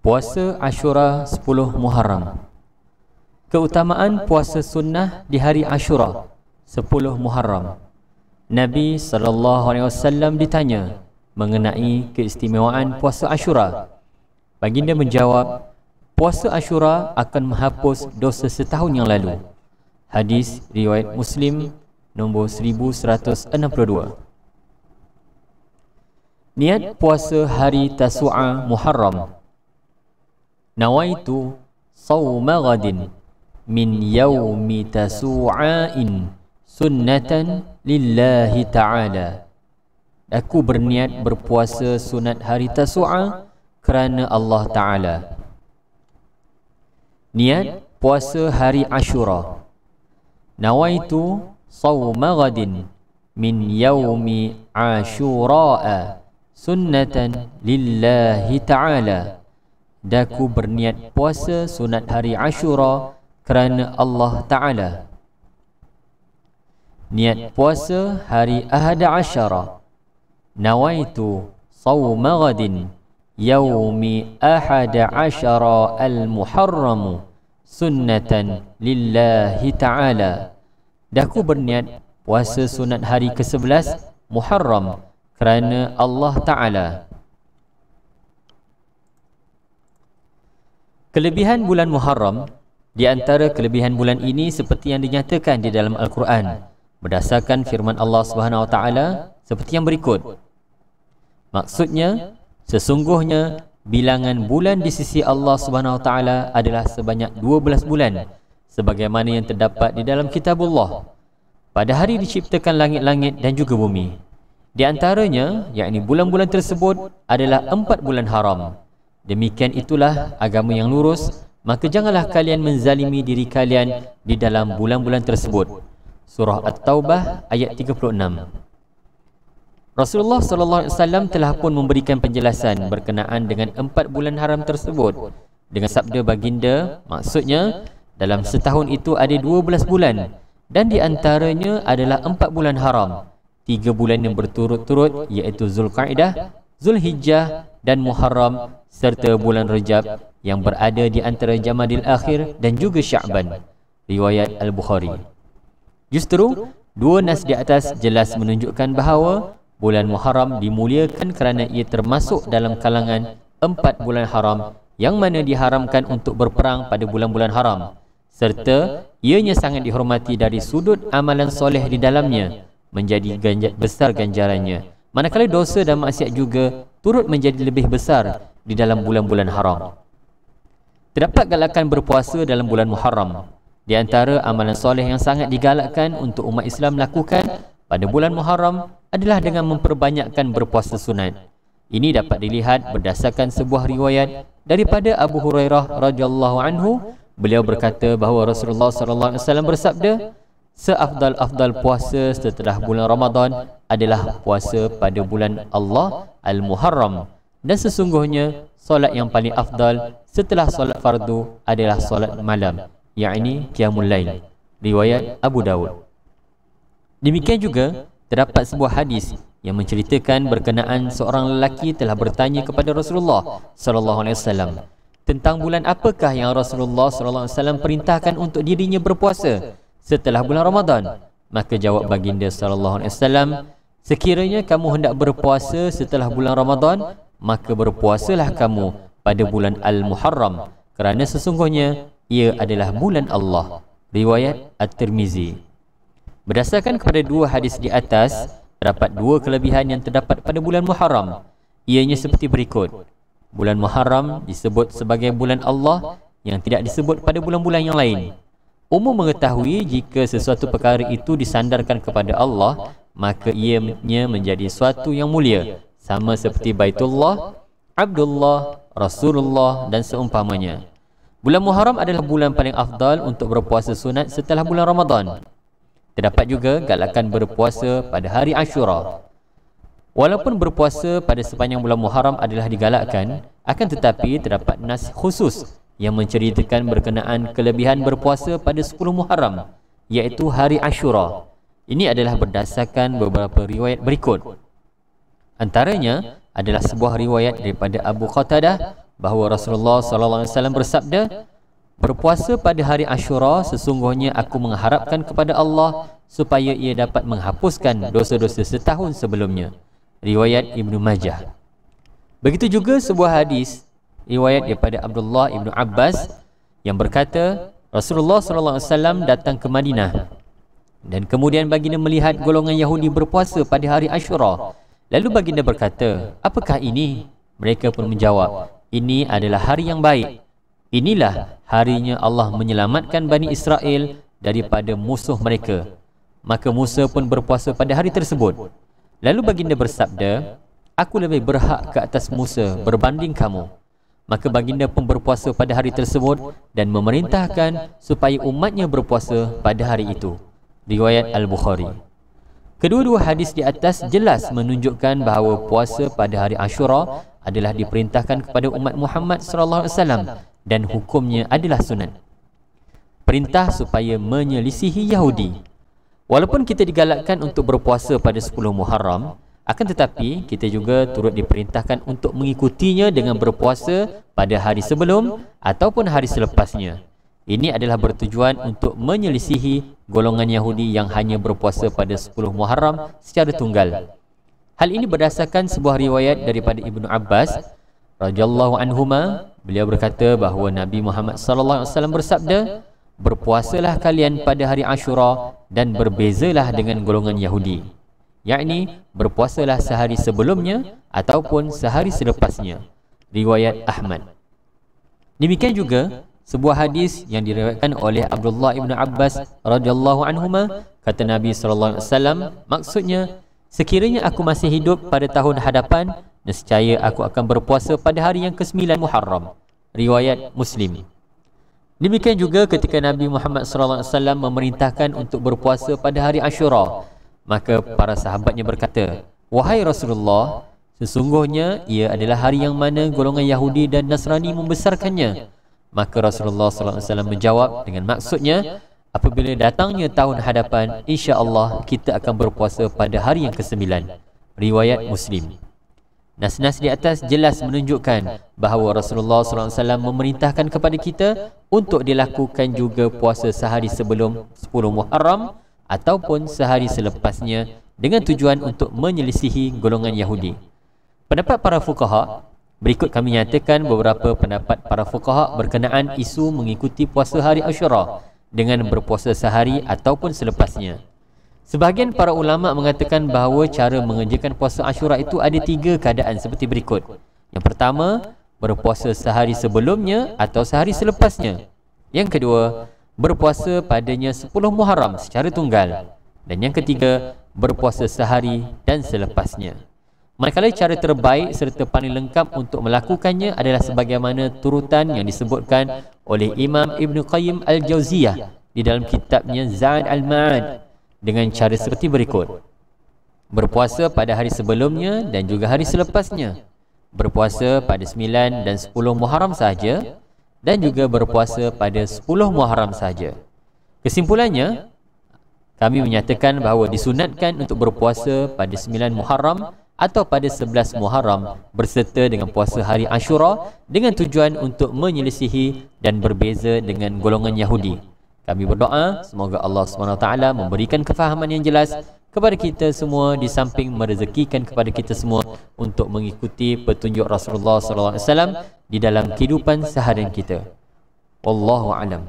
Puasa Ashura 10 Muharram. Keutamaan puasa sunnah di hari Ashura 10 Muharram. Nabi SAW ditanya mengenai keistimewaan puasa Ashura. Baginda menjawab, puasa Ashura akan menghapus dosa setahun yang lalu. Hadis riwayat Muslim nombor 1162. Niat puasa hari Tasu'a Muharram. Nawaitu sawma ghadin min yaumi tasu'ain sunnatan lillahi ta'ala. Aku berniat berpuasa sunat hari Tasu'a kerana Allah Ta'ala. Niat puasa hari Ashura. Nawaitu sawma ghadin min yaumi Ashura'a sunnatan lillahi ta'ala. Daku berniat puasa sunat hari Ashura kerana Allah Ta'ala. Niat puasa hari Ahada Asyara. Nawaitu sawma ghadin yaumi Ahada Asyara al-Muharramu sunnatan lillahi ta'ala. Daku berniat puasa sunat hari ke-11 Muharram kerana Allah Ta'ala. Kelebihan bulan Muharram. Di antara kelebihan bulan ini seperti yang dinyatakan di dalam Al-Quran berdasarkan firman Allah SWT seperti yang berikut. Maksudnya, sesungguhnya bilangan bulan di sisi Allah SWT adalah sebanyak 12 bulan sebagaimana yang terdapat di dalam Kitabullah. Pada hari diciptakan langit-langit dan juga bumi. Di antaranya, yakni bulan-bulan tersebut adalah 4 bulan haram. Demikian itulah agama yang lurus, maka janganlah kalian menzalimi diri kalian di dalam bulan-bulan tersebut. Surah At-Taubah ayat 36. Rasulullah SAW telah pun memberikan penjelasan berkenaan dengan 4 bulan haram tersebut dengan sabda baginda, maksudnya dalam setahun itu ada 12 bulan dan di antaranya adalah 4 bulan haram, 3 bulan yang berturut-turut iaitu Zulqaidah, Zulhijjah dan Muharram serta bulan Rajab yang berada di antara Jamadil Akhir dan juga Sya'ban. Riwayat Al-Bukhari. Justru dua nas di atas jelas menunjukkan bahawa bulan Muharram dimuliakan kerana ia termasuk dalam kalangan 4 bulan haram yang mana diharamkan untuk berperang pada bulan-bulan haram, serta ianya sangat dihormati dari sudut amalan soleh di dalamnya menjadi besar ganjarannya, manakala dosa dan maksiat juga turut menjadi lebih besar di dalam bulan-bulan haram. Terdapat galakan berpuasa dalam bulan Muharram. Di antara amalan soleh yang sangat digalakkan untuk umat Islam lakukan pada bulan Muharram adalah dengan memperbanyakkan berpuasa sunat. Ini dapat dilihat berdasarkan sebuah riwayat daripada Abu Hurairah radhiyallahu anhu. Beliau berkata bahawa Rasulullah SAW bersabda, seafdal-afdal puasa setelah bulan Ramadan adalah puasa pada bulan Allah Al-Muharram. Dan sesungguhnya solat yang paling afdal setelah solat fardu adalah solat malam, yakni Qiyamul Lail. Riwayat Abu Dawud. Demikian juga terdapat sebuah hadis yang menceritakan berkenaan seorang lelaki telah bertanya kepada Rasulullah SAW tentang bulan apakah yang Rasulullah SAW perintahkan untuk dirinya berpuasa setelah bulan Ramadan. Maka jawab baginda SAW, sekiranya kamu hendak berpuasa setelah bulan Ramadan, maka berpuasalah kamu pada bulan Al-Muharram kerana sesungguhnya ia adalah bulan Allah. Riwayat At-Tirmizi. Berdasarkan kepada dua hadis di atas, terdapat dua kelebihan yang terdapat pada bulan Muharram. Ianya seperti berikut. Bulan Muharram disebut sebagai bulan Allah yang tidak disebut pada bulan-bulan yang lain. Umum mengetahui jika sesuatu perkara itu disandarkan kepada Allah, maka ianya menjadi suatu yang mulia, sama seperti Baitullah, Abdullah, Rasulullah dan seumpamanya. Bulan Muharram adalah bulan paling afdal untuk berpuasa sunat setelah bulan Ramadan. Terdapat juga galakan berpuasa pada hari Ashura. Walaupun berpuasa pada sepanjang bulan Muharram adalah digalakkan, akan tetapi terdapat nas khusus yang menceritakan berkenaan kelebihan berpuasa pada 10 Muharram, iaitu hari Ashura. Ini adalah berdasarkan beberapa riwayat berikut. Antaranya adalah sebuah riwayat daripada Abu Qatadah bahawa Rasulullah SAW bersabda, berpuasa pada hari Ashura sesungguhnya aku mengharapkan kepada Allah supaya ia dapat menghapuskan dosa-dosa setahun sebelumnya. Riwayat Ibnu Majah. Begitu juga sebuah hadis riwayat daripada Abdullah Ibnu Abbas yang berkata, Rasulullah SAW datang ke Madinah dan kemudian baginda melihat golongan Yahudi berpuasa pada hari Ashura. Lalu baginda berkata, apakah ini? Mereka pun menjawab, ini adalah hari yang baik. Inilah harinya Allah menyelamatkan Bani Israel daripada musuh mereka. Maka Musa pun berpuasa pada hari tersebut. Lalu baginda bersabda, aku lebih berhak ke atas Musa berbanding kamu. Maka baginda pun berpuasa pada hari tersebut dan memerintahkan supaya umatnya berpuasa pada hari itu. Riwayat Al-Bukhari. Kedua-dua hadis di atas jelas menunjukkan bahawa puasa pada hari Ashura adalah diperintahkan kepada umat Muhammad SAW dan hukumnya adalah sunat. Perintah supaya menyelisihi Yahudi. Walaupun kita digalakkan untuk berpuasa pada 10 Muharram, akan tetapi kita juga turut diperintahkan untuk mengikutinya dengan berpuasa pada hari sebelum ataupun hari selepasnya. Ini adalah bertujuan untuk menyelisihi golongan Yahudi yang hanya berpuasa pada 10 Muharram secara tunggal. Hal ini berdasarkan sebuah riwayat daripada Ibnu Abbas radhiyallahu anhuma. Beliau berkata bahawa Nabi Muhammad sallallahu alaihi wasallam bersabda, berpuasalah kalian pada hari Ashura dan berbezalah dengan golongan Yahudi, yakni berpuasalah sehari sebelumnya ataupun sehari selepasnya. Riwayat Ahmad. Demikian juga sebuah hadis yang diriwayatkan oleh Abdullah Ibnu Abbas radhiyallahu anhuma, kata Nabi sallallahu alaihi wasallam, maksudnya, sekiranya aku masih hidup pada tahun hadapan, nescaya aku akan berpuasa pada hari yang ke-9 Muharram. Riwayat Muslim. Demikian juga ketika Nabi Muhammad sallallahu alaihi wasallam memerintahkan untuk berpuasa pada hari Ashura, maka para sahabatnya berkata, wahai Rasulullah, sesungguhnya ia adalah hari yang mana golongan Yahudi dan Nasrani membesarkannya. Maka Rasulullah SAW menjawab dengan maksudnya, apabila datangnya tahun hadapan, insya-Allah kita akan berpuasa pada hari yang ke-9. Riwayat Muslim. Nas-nas di atas jelas menunjukkan bahawa Rasulullah SAW memerintahkan kepada kita untuk dilakukan juga puasa sehari sebelum 10 Muharram ataupun sehari selepasnya dengan tujuan untuk menyelisihi golongan Yahudi. Pendapat para fuqaha. Berikut kami nyatakan beberapa pendapat para fuqaha berkenaan isu mengikuti puasa hari Ashura dengan berpuasa sehari ataupun selepasnya. Sebahagian para ulama mengatakan bahawa cara mengerjakan puasa Ashura itu ada 3 keadaan seperti berikut. Yang pertama, berpuasa sehari sebelumnya atau sehari selepasnya. Yang kedua, berpuasa padanya 10 Muharram secara tunggal. Dan yang ketiga, berpuasa sehari dan selepasnya. Manakala cara terbaik serta paling lengkap untuk melakukannya adalah sebagaimana turutan yang disebutkan oleh Imam Ibn Qayyim Al-Jauziyah di dalam kitabnya Zad Al-Ma'ad dengan cara seperti berikut. Berpuasa pada hari sebelumnya dan juga hari selepasnya. Berpuasa pada 9 dan 10 Muharram sahaja dan juga berpuasa pada 10 Muharram sahaja. Kesimpulannya, kami menyatakan bahawa disunatkan untuk berpuasa pada 9 Muharram atau pada 11 Muharram berserta dengan puasa hari Ashura dengan tujuan untuk menyelisihi dan berbeza dengan golongan Yahudi. Kami berdoa semoga Allah SWT memberikan kefahaman yang jelas kepada kita semua di samping merezekikan kepada kita semua untuk mengikuti petunjuk Rasulullah SAW di dalam kehidupan seharian kita. Wallahu a'lam.